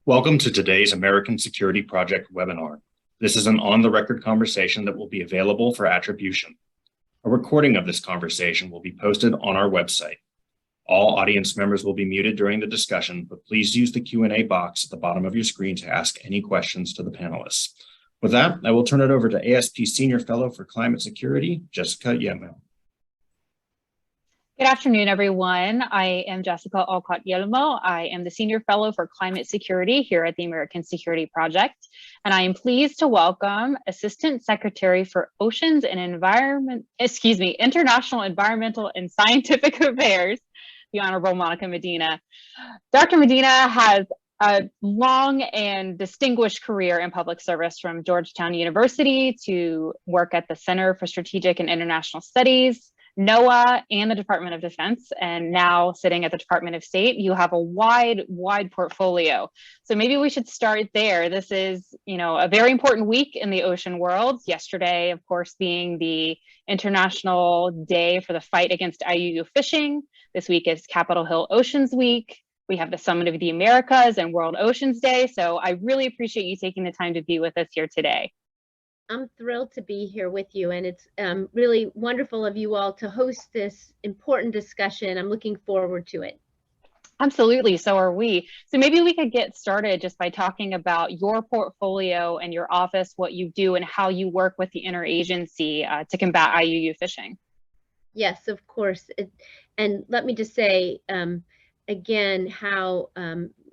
Welcome to today's American Security Project webinar. This is an on-the-record conversation that will be available for attribution. A recording of this conversation will be posted on our website. All audience members will be muted during the discussion, but please use the Q&A box at the bottom of your screen to ask any questions to the panelists. With that, I will turn it over to ASP Senior Fellow for Climate Security, Jessica Yelmo. Good afternoon, everyone. I am Jessica Alcott Yelmo. I am the Senior Fellow for Climate Security here at the American Security Project, and I am pleased to welcome Assistant Secretary for Oceans and International Environmental and Scientific Affairs, the Honorable Monica Medina. Dr. Medina has a long and distinguished career in public service, from Georgetown University to work at the Center for Strategic and International Studies, NOAA, and the Department of Defense, and now sitting at the Department of State. You have a wide portfolio. So maybe we should start there. This is, a very important week in the ocean world. Yesterday, of course, being the International Day for the Fight Against IUU Fishing. This week is Capitol Hill Oceans Week. We have the Summit of the Americas and World Oceans Day. So I really appreciate you taking the time to be with us here today. I'm thrilled to be here with you, and it's really wonderful of you all to host this important discussion. I'm looking forward to it. Absolutely, so are we. So maybe we could get started just by talking about your portfolio and your office, what you do, and how you work with the interagency to combat IUU fishing. Yes, of course. And let me just say again how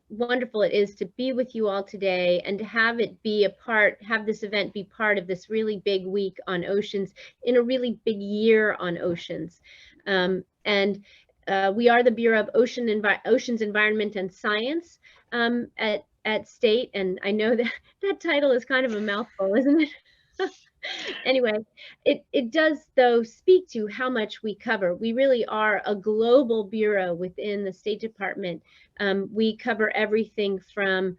wonderful it is to be with you all today and to have this event be part of this really big week on oceans in a really big year on oceans. We are the Bureau of Oceans, Environment, and Science at State, and I know that title is kind of a mouthful, isn't it? Anyway, it does, though, speak to how much we cover. We really are a global bureau within the State Department. We cover everything from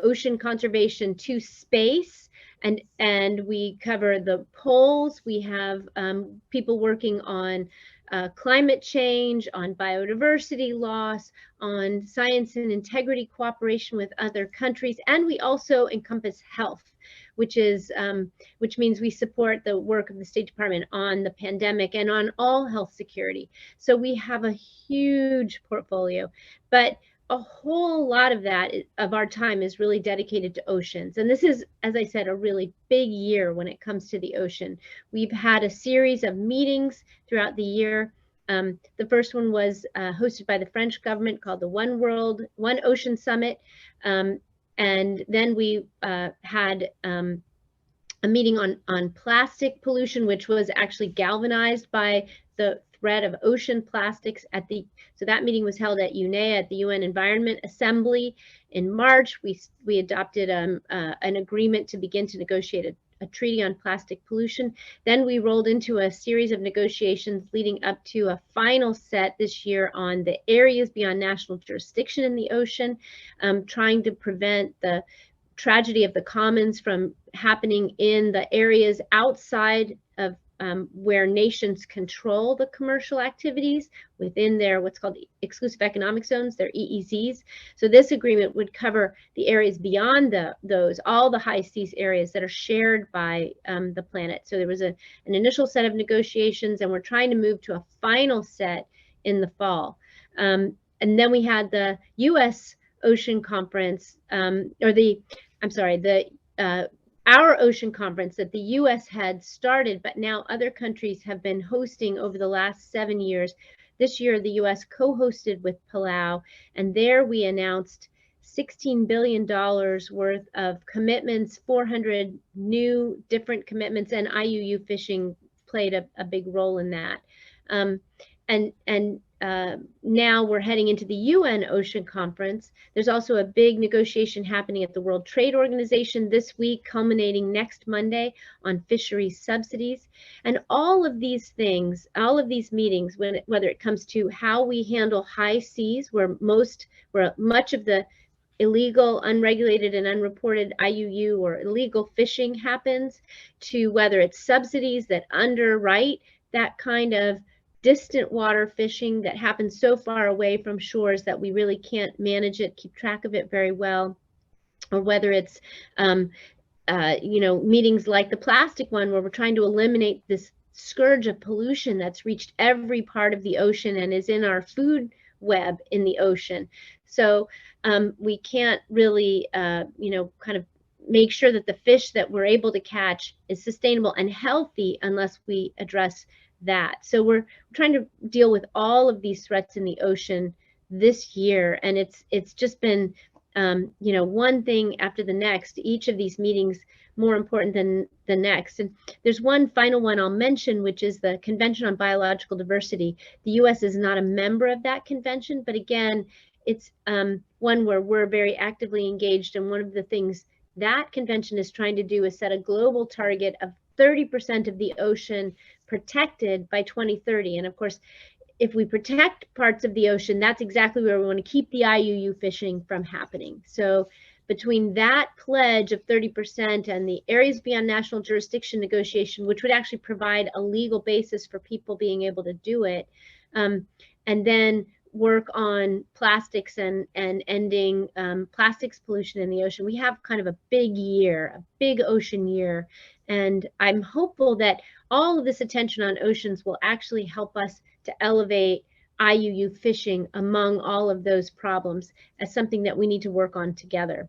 ocean conservation to space, and we cover the poles. We have people working on climate change, on biodiversity loss, on science and integrity cooperation with other countries, and we also encompass health, which means we support the work of the State Department on the pandemic and on all health security. So we have a huge portfolio, but a whole lot of our time is really dedicated to oceans. And this is, as I said, a really big year when it comes to the ocean. We've had a series of meetings throughout the year. The first one was hosted by the French government, called the One Ocean Summit. And then we had a meeting on plastic pollution, which was actually galvanized by the threat of ocean plastics so that meeting was held at UNEA, at the UN Environment Assembly in March. We adopted an agreement to begin to negotiate a treaty on plastic pollution. Then we rolled into a series of negotiations leading up to a final set this year on the areas beyond national jurisdiction in the ocean, trying to prevent the tragedy of the commons from happening in the areas outside of where nations control the commercial activities within their what's called exclusive economic zones, their EEZs. So this agreement would cover the areas beyond those, all the high seas areas that are shared by the planet. So there was an initial set of negotiations, and we're trying to move to a final set in the fall. And then we had the U.S. Ocean Conference, our ocean conference that the U.S. had started, but now other countries have been hosting over the last 7 years. This year, the U.S. co-hosted with Palau, and there we announced $16 billion worth of commitments, 400 new different commitments, and IUU fishing played a big role in that. Now we're heading into the UN Ocean Conference. There's also a big negotiation happening at the World Trade Organization this week, culminating next Monday on fisheries subsidies. And all of these things, all of these meetings, whether it comes to how we handle high seas, where much of the illegal, unregulated, and unreported IUU or illegal fishing happens, to whether it's subsidies that underwrite that kind of distant water fishing that happens so far away from shores that we really can't manage it, keep track of it very well, or whether it's meetings like the plastic one where we're trying to eliminate this scourge of pollution that's reached every part of the ocean and is in our food web in the ocean. So we can't really, kind of make sure that the fish that we're able to catch is sustainable and healthy unless we address that. So we're trying to deal with all of these threats in the ocean this year, and it's just been one thing after the next, each of these meetings more important than the next. And there's one final one I'll mention, which is the Convention on Biological Diversity. The U.S. is not a member of that convention, but again, it's one where we're very actively engaged. And one of the things that convention is trying to do is set a global target of 30% of the ocean protected by 2030. And of course, if we protect parts of the ocean, that's exactly where we want to keep the IUU fishing from happening. So between that pledge of 30% and the areas beyond national jurisdiction negotiation, which would actually provide a legal basis for people being able to do it, and then work on plastics and ending plastics pollution in the ocean, we have kind of a big year, a big ocean year. And I'm hopeful that all of this attention on oceans will actually help us to elevate IUU fishing among all of those problems as something that we need to work on together.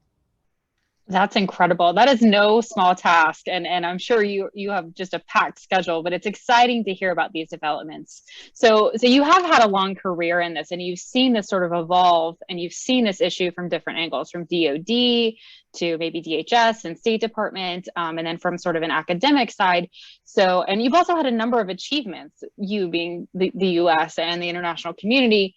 That's incredible. That is no small task. And I'm sure you have just a packed schedule, but it's exciting to hear about these developments. So you have had a long career in this, and you've seen this sort of evolve, and you've seen this issue from different angles, from DOD to maybe DHS and State Department, and then from sort of an academic side. So, and you've also had a number of achievements, you being the US and the international community,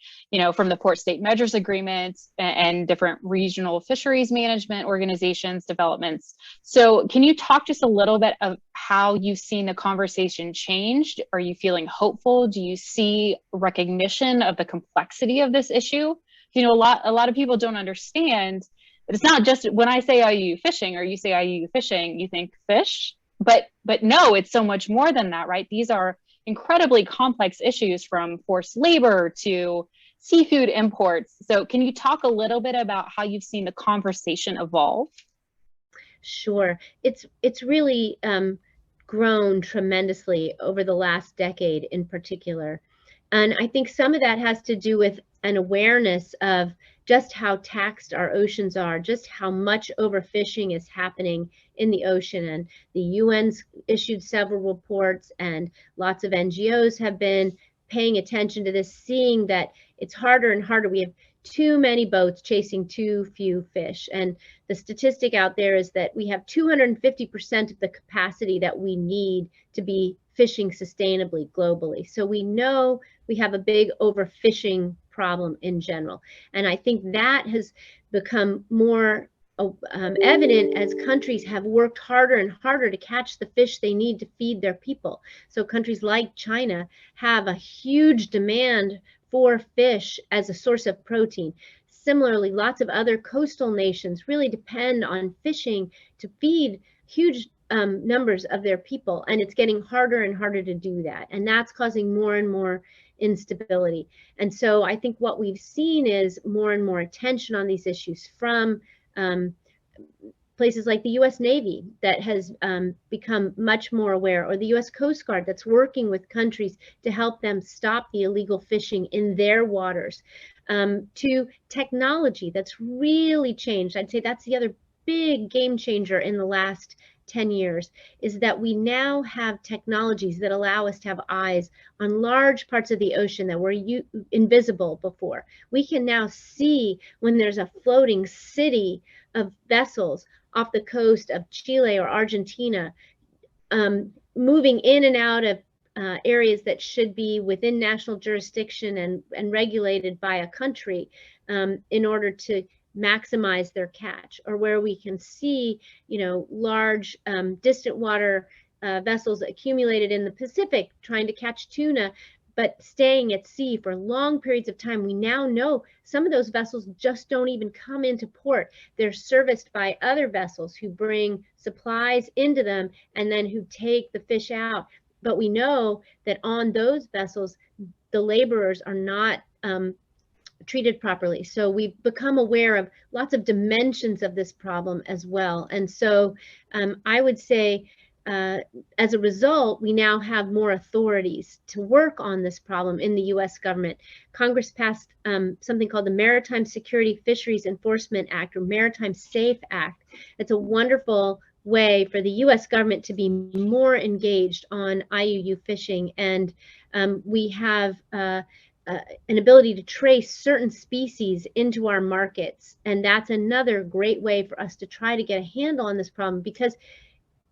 from the Port State Measures Agreement and different regional fisheries management organizations developments. So can you talk just a little bit of how you've seen the conversation changed? Are you feeling hopeful? Do you see recognition of the complexity of this issue? A lot of people don't understand. It's not just when I say IUU fishing or you say IUU fishing, you think fish, but no, it's so much more than that, right? These are incredibly complex issues, from forced labor to seafood imports. So can you talk a little bit about how you've seen the conversation evolve? Sure. It's really grown tremendously over the last decade in particular. And I think some of that has to do with an awareness of just how taxed our oceans are, just how much overfishing is happening in the ocean. And the UN's issued several reports, and lots of NGOs have been paying attention to this, seeing that it's harder and harder. We have too many boats chasing too few fish. And the statistic out there is that we have 250% of the capacity that we need to be fishing sustainably globally. So we know we have a big overfishing problem in general. And I think that has become more evident as countries have worked harder and harder to catch the fish they need to feed their people. So countries like China have a huge demand for fish as a source of protein. Similarly, lots of other coastal nations really depend on fishing to feed huge numbers of their people, and it's getting harder and harder to do that, and that's causing more and more instability. And so I think what we've seen is more and more attention on these issues from places like the US Navy that has become much more aware, or the US Coast Guard that's working with countries to help them stop the illegal fishing in their waters, to technology that's really changed. I'd say that's the other big game changer in the last 10 years, is that we now have technologies that allow us to have eyes on large parts of the ocean that were invisible before. We can now see when there's a floating city of vessels off the coast of Chile or Argentina, moving in and out of areas that should be within national jurisdiction and regulated by a country in order to maximize their catch, or where we can see, large distant water vessels accumulated in the Pacific trying to catch tuna, but staying at sea for long periods of time. We now know some of those vessels just don't even come into port. They're serviced by other vessels who bring supplies into them and then who take the fish out. but we know that on those vessels, the laborers are not treated properly. So we've become aware of lots of dimensions of this problem as well. And so I would say, as a result, we now have more authorities to work on this problem in the US government. Congress passed something called the Maritime Security Fisheries Enforcement Act, or Maritime SAFE Act. It's a wonderful way for the US government to be more engaged on IUU fishing. And we have an ability to trace certain species into our markets. And that's another great way for us to try to get a handle on this problem, because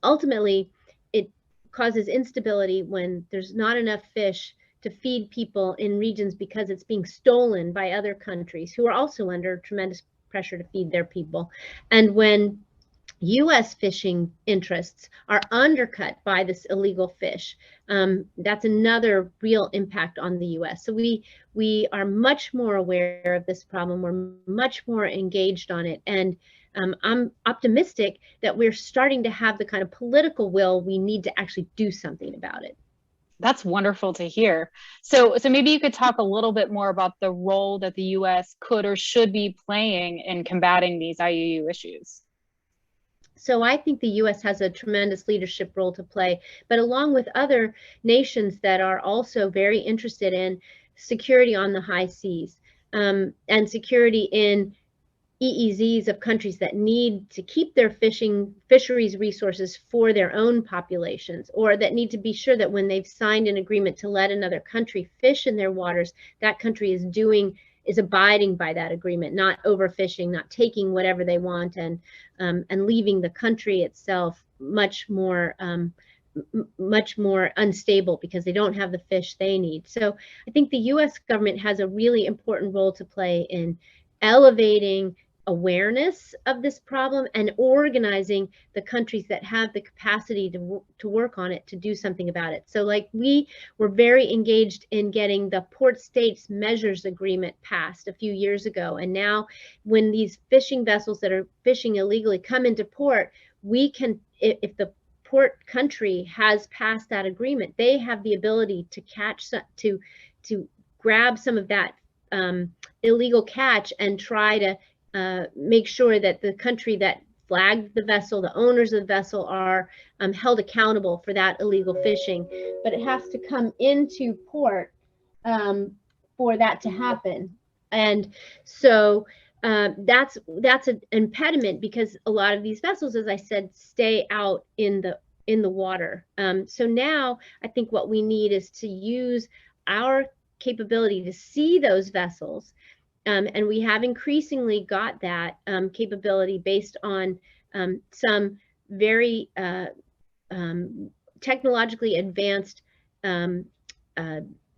ultimately it causes instability when there's not enough fish to feed people in regions because it's being stolen by other countries who are also under tremendous pressure to feed their people. And when US fishing interests are undercut by this illegal fish, that's another real impact on the US. So we are much more aware of this problem. We're much more engaged on it. And I'm optimistic that we're starting to have the kind of political will we need to actually do something about it. That's wonderful to hear. So maybe you could talk a little bit more about the role that the US could or should be playing in combating these IUU issues. So I think the US has a tremendous leadership role to play, but along with other nations that are also very interested in security on the high seas, and security in EEZs of countries that need to keep their fisheries resources for their own populations, or that need to be sure that when they've signed an agreement to let another country fish in their waters, that country is abiding by that agreement, not overfishing, not taking whatever they want, and leaving the country itself much more unstable because they don't have the fish they need. So I think the US government has a really important role to play in elevating awareness of this problem and organizing the countries that have the capacity to work on it, to do something about it. So like, we were very engaged in getting the Port States Measures Agreement passed a few years ago. And now when these fishing vessels that are fishing illegally come into port, we can, if the port country has passed that agreement, they have the ability to catch, to grab some of that illegal catch and try to make sure that the country that flagged the vessel, the owners of the vessel, are held accountable for that illegal fishing. But it has to come into port for that to happen. And so that's an impediment, because a lot of these vessels, as I said, stay out in the water. So now I think what we need is to use our capability to see those vessels. And we have increasingly got that capability based on some very technologically advanced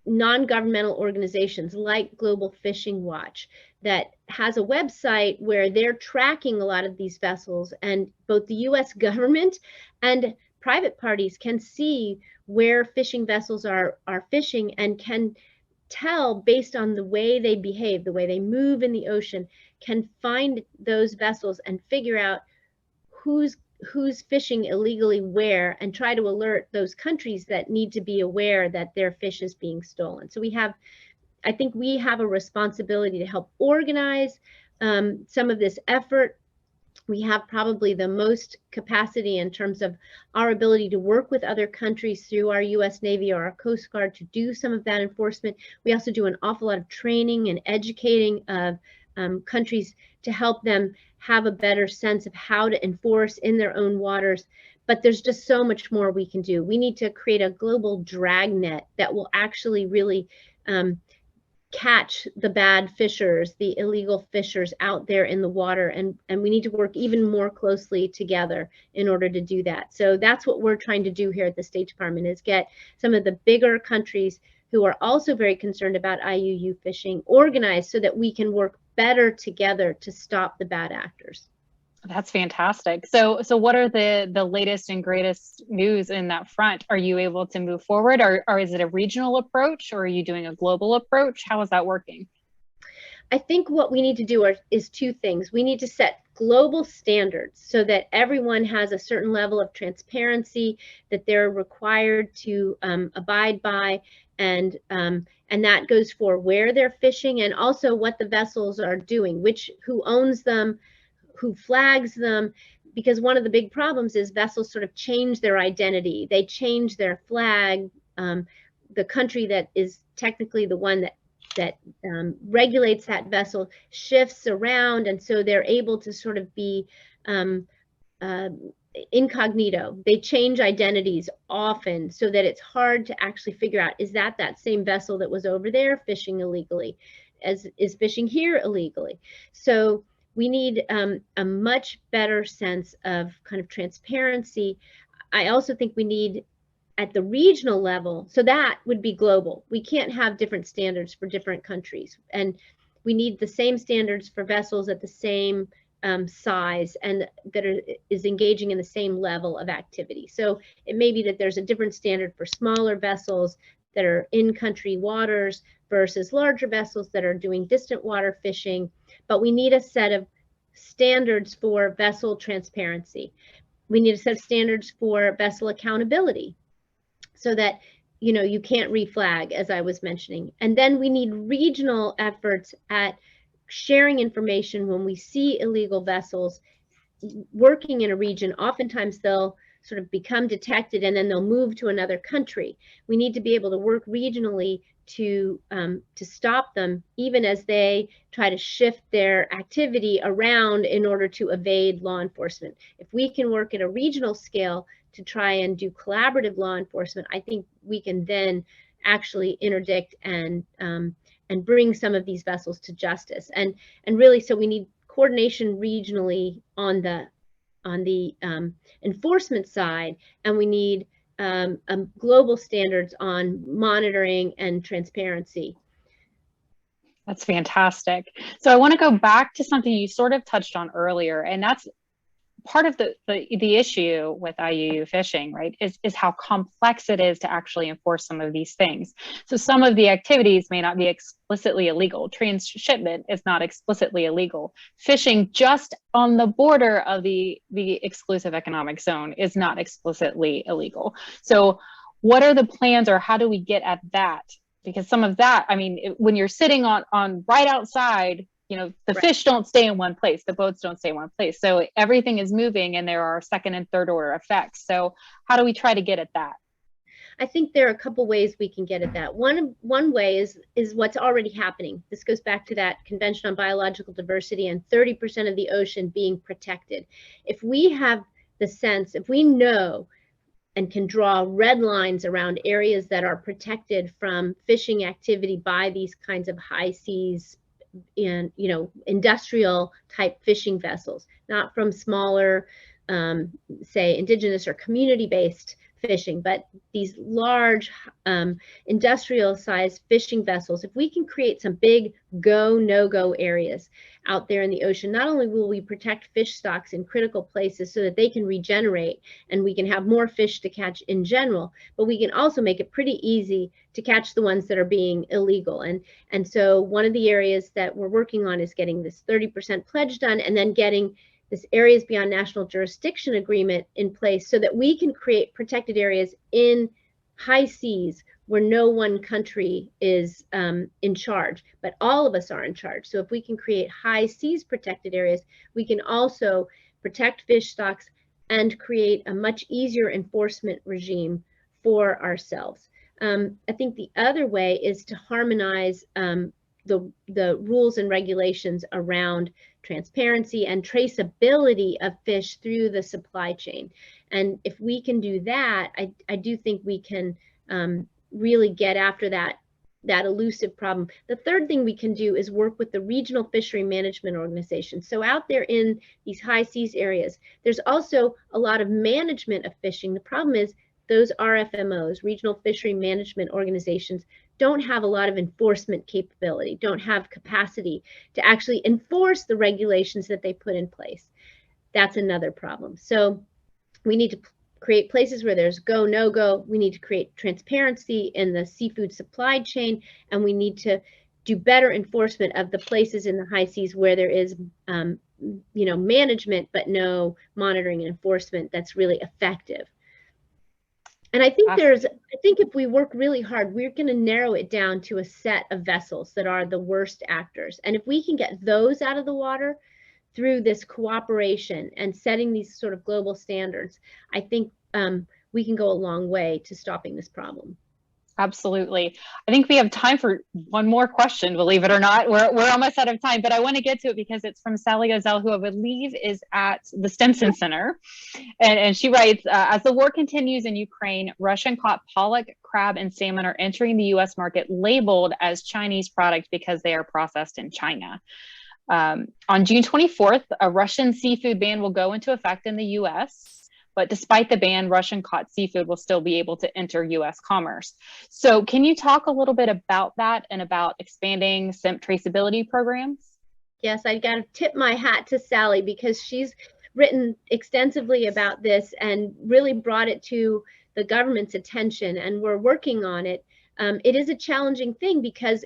non-governmental organizations like Global Fishing Watch, that has a website where they're tracking a lot of these vessels, and both the US government and private parties can see where fishing vessels are fishing, and can tell, based on the way they behave, the way they move in the ocean, can find those vessels and figure out who's fishing illegally where, and try to alert those countries that need to be aware that their fish is being stolen. So I think we have a responsibility to help organize some of this effort. We have probably the most capacity in terms of our ability to work with other countries through our US Navy or our Coast Guard to do some of that enforcement. We also do an awful lot of training and educating of countries to help them have a better sense of how to enforce in their own waters. But there's just so much more we can do. We need to create a global dragnet that will actually really catch the bad fishers, the illegal fishers out there in the water, and we need to work even more closely together in order to do that. So that's what we're trying to do here at the State Department, is get some of the bigger countries who are also very concerned about IUU fishing organized so that we can work better together to stop the bad actors. That's fantastic. So what are the latest and greatest news in that front? Are you able to move forward, or is it a regional approach, or are you doing a global approach? How is that working? I think what we need to do is two things. We need to set global standards so that everyone has a certain level of transparency that they're required to abide by, and that goes for where they're fishing and also what the vessels are doing, who owns them, who flags them. Because one of the big problems is vessels sort of change their identity. They change their flag. The country that is technically the one that regulates that vessel shifts around, and so they're able to sort of be incognito. They change identities often so that it's hard to actually figure out, is that same vessel that was over there fishing illegally, is fishing here illegally? So we need a much better sense of kind of transparency. I also think we need at the regional level, so that would be global. We can't have different standards for different countries, and we need the same standards for vessels at the same size and that is engaging in the same level of activity. So it may be that there's a different standard for smaller vessels that are in country waters versus larger vessels that are doing distant water fishing, but we need a set of standards for vessel transparency. We need a set of standards for vessel accountability, so that you can't reflag, as I was mentioning. And then we need regional efforts at sharing information when we see illegal vessels working in a region. Oftentimes they'll sort of become detected and then they'll move to another country. We need to be able to work regionally to stop them, even as they try to shift their activity around in order to evade law enforcement. If we can work at a regional scale to try and do collaborative law enforcement, I think we can then actually interdict and bring some of these vessels to justice. And really, so we need coordination regionally on the enforcement side, and we need global standards on monitoring and transparency. That's fantastic. So I want to go back to something you sort of touched on earlier, and that's part of the issue with IUU fishing, right, is how complex it is to actually enforce some of these things. So some of the activities may not be explicitly illegal. Transshipment is not explicitly illegal. Fishing just on the border of the exclusive economic zone is not explicitly illegal. So what are the plans, or how do we get at that? Because some of that, I mean, when you're sitting on right outside, the fish don't stay in one place, the boats don't stay in one place. So everything is moving and there are second and third order effects. So how do we try to get at that? I think there are a couple ways we can get at that. One way is what's already happening. This goes back to that Convention on Biological Diversity and 30% of the ocean being protected. If we have the sense, if we know and can draw red lines around areas that are protected from fishing activity by these kinds of high seas and industrial type fishing vessels, not from smaller say indigenous or community based fishing, but these large industrial sized fishing vessels. If we can create some big go no go areas out there in the ocean, not only will we protect fish stocks in critical places so that they can regenerate and we can have more fish to catch in general, but we can also make it pretty easy to catch the ones that are being illegal. And so one of the areas that we're working on is getting this 30% pledge done, and then getting this areas beyond national jurisdiction agreement in place so that we can create protected areas in high seas where no one country is in charge, but all of us are in charge. So if we can create high seas protected areas, we can also protect fish stocks and create a much easier enforcement regime for ourselves. I think the other way is to harmonize the rules and regulations around transparency and traceability of fish through the supply chain. And if we can do that, I do think we can really get after that elusive problem. The third thing we can do is work with the regional fishery management organizations. So out there in these high seas areas, there's also a lot of management of fishing. The problem is those RFMOs, regional fishery management organizations, don't have a lot of enforcement capability, don't have capacity to actually enforce the regulations that they put in place. That's another problem. So we need to create places where there's go, no go. We need to create transparency in the seafood supply chain, and we need to do better enforcement of the places in the high seas where there is, management, but no monitoring and enforcement that's really effective. And I think if we work really hard, we're going to narrow it down to a set of vessels that are the worst actors. And if we can get those out of the water through this cooperation and setting these sort of global standards, I think we can go a long way to stopping this problem. Absolutely. I think we have time for one more question, believe it or not. We're almost out of time, but I want to get to it because it's from Sally Gozell, who I believe is at the Stephenson Center. And she writes, as the war continues in Ukraine, Russian caught pollock, crab, and salmon are entering the U.S. market labeled as Chinese product because they are processed in China. On June 24th, a Russian seafood ban will go into effect in the U.S., but despite the ban, Russian caught seafood will still be able to enter U.S. commerce. So can you talk a little bit about that and about expanding SIMP traceability programs? Yes, I got to tip my hat to Sally because she's written extensively about this and really brought it to the government's attention, and we're working on it. It is a challenging thing because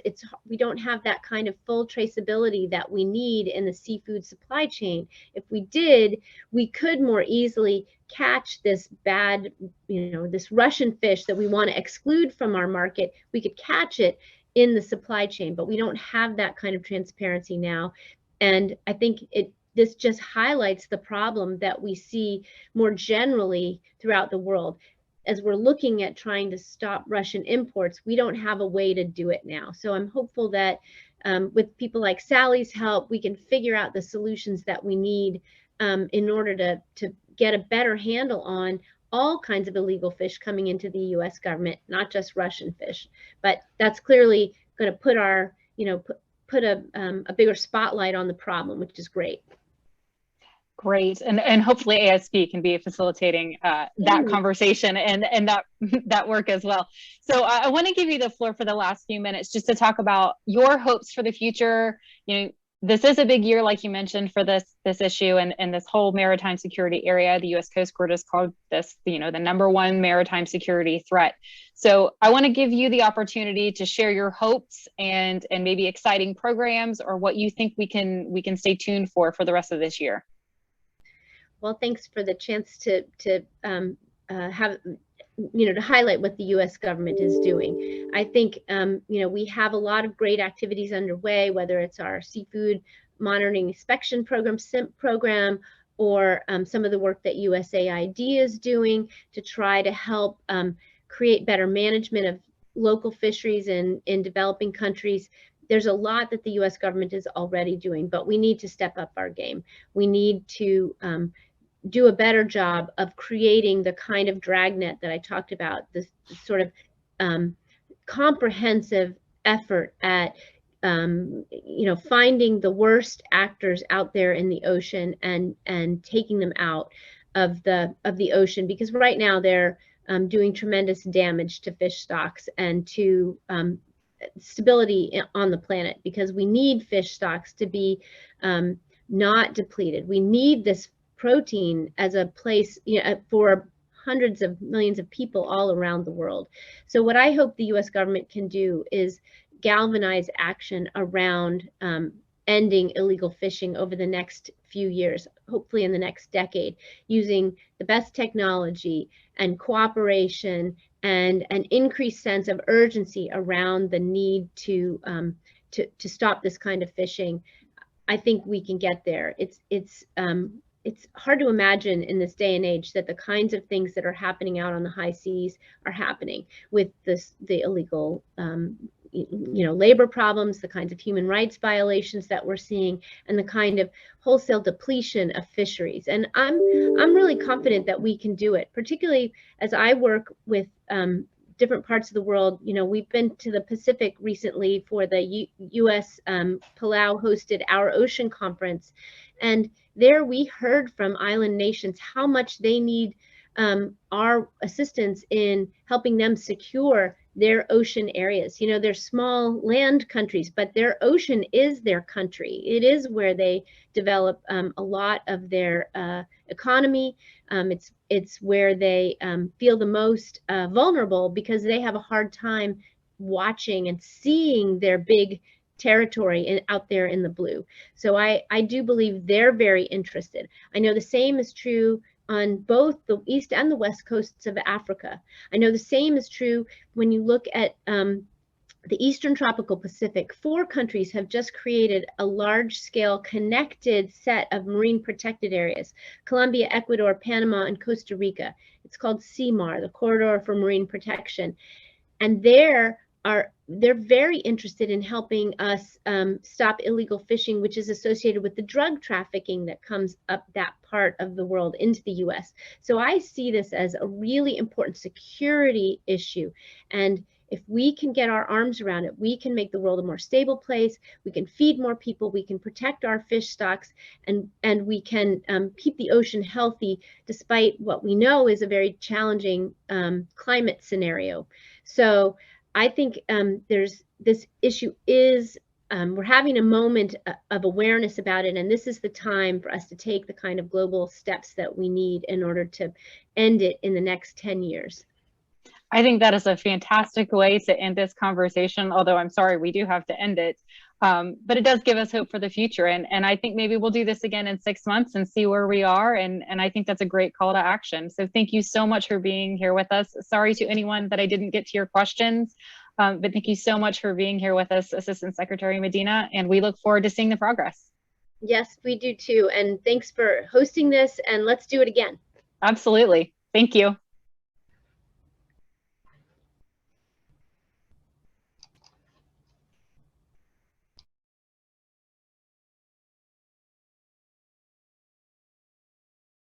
we don't have that kind of full traceability that we need in the seafood supply chain. If we did, we could more easily catch this bad, this Russian fish that we want to exclude from our market. We could catch it in the supply chain, but we don't have that kind of transparency now. And I think this just highlights the problem that we see more generally throughout the world. As we're looking at trying to stop Russian imports, we don't have a way to do it now. So I'm hopeful that with people like Sally's help, we can figure out the solutions that we need in order to get a better handle on all kinds of illegal fish coming into the U.S. government, not just Russian fish. But that's clearly going to put our, put a bigger spotlight on the problem, which is great. Great, and hopefully ASP can be facilitating that conversation and that work as well. So I want to give you the floor for the last few minutes just to talk about your hopes for the future. This is a big year, like you mentioned, for this issue and this whole maritime security area. The U.S. Coast Guard has called this, the #1 maritime security threat. So I want to give you the opportunity to share your hopes and maybe exciting programs or what you think we can stay tuned for the rest of this year. Well, thanks for the chance to have, to highlight what the U.S. government is doing. I think, we have a lot of great activities underway, whether it's our seafood monitoring inspection program, SIMP program, or some of the work that USAID is doing to try to help create better management of local fisheries in developing countries. There's a lot that the U.S. government is already doing, but we need to step up our game. We need to do a better job of creating the kind of dragnet that I talked about, this sort of comprehensive effort at finding the worst actors out there in the ocean and taking them out of the ocean, because right now they're doing tremendous damage to fish stocks and to stability on the planet, because we need fish stocks to be not depleted. We need this protein as a place for hundreds of millions of people all around the world. So what I hope the U.S. government can do is galvanize action around ending illegal fishing over the next few years, hopefully in the next decade, using the best technology and cooperation and an increased sense of urgency around the need to stop this kind of fishing. I think we can get there. It's hard to imagine in this day and age that the kinds of things that are happening out on the high seas are happening with the illegal labor problems, the kinds of human rights violations that we're seeing, and the kind of wholesale depletion of fisheries. And I'm really confident that we can do it, particularly as I work with different parts of the world. We've been to the Pacific recently for the U.S. Palau hosted Our Ocean Conference. And there we heard from island nations how much they need our assistance in helping them secure their ocean areas. They're small land countries, but their ocean is their country. It is where they develop a lot of their economy. It's where they feel the most vulnerable, because they have a hard time watching and seeing their big territory out there in the blue. So I do believe they're very interested. I know the same is true on both the east and the west coasts of Africa. I know the same is true when you look at the Eastern Tropical Pacific. 4 countries have just created a large-scale connected set of marine protected areas: Colombia, Ecuador, Panama, and Costa Rica. It's called CMAR, the Corridor for Marine Protection. And they're very interested in helping us stop illegal fishing, which is associated with the drug trafficking that comes up that part of the world into the US. So I see this as a really important security issue. And if we can get our arms around it, we can make the world a more stable place. We can feed more people. We can protect our fish stocks, and we can keep the ocean healthy despite what we know is a very challenging climate scenario. So I think there's this issue is we're having a moment of awareness about it, and this is the time for us to take the kind of global steps that we need in order to end it in the next 10 years. I think that is a fantastic way to end this conversation, although I'm sorry we do have to end it. But it does give us hope for the future. And I think maybe we'll do this again in 6 months and see where we are. And I think that's a great call to action. So thank you so much for being here with us. Sorry to anyone that I didn't get to your questions, but thank you so much for being here with us, Assistant Secretary Medina, and we look forward to seeing the progress. Yes, we do too. And thanks for hosting this, and let's do it again. Absolutely. Thank you.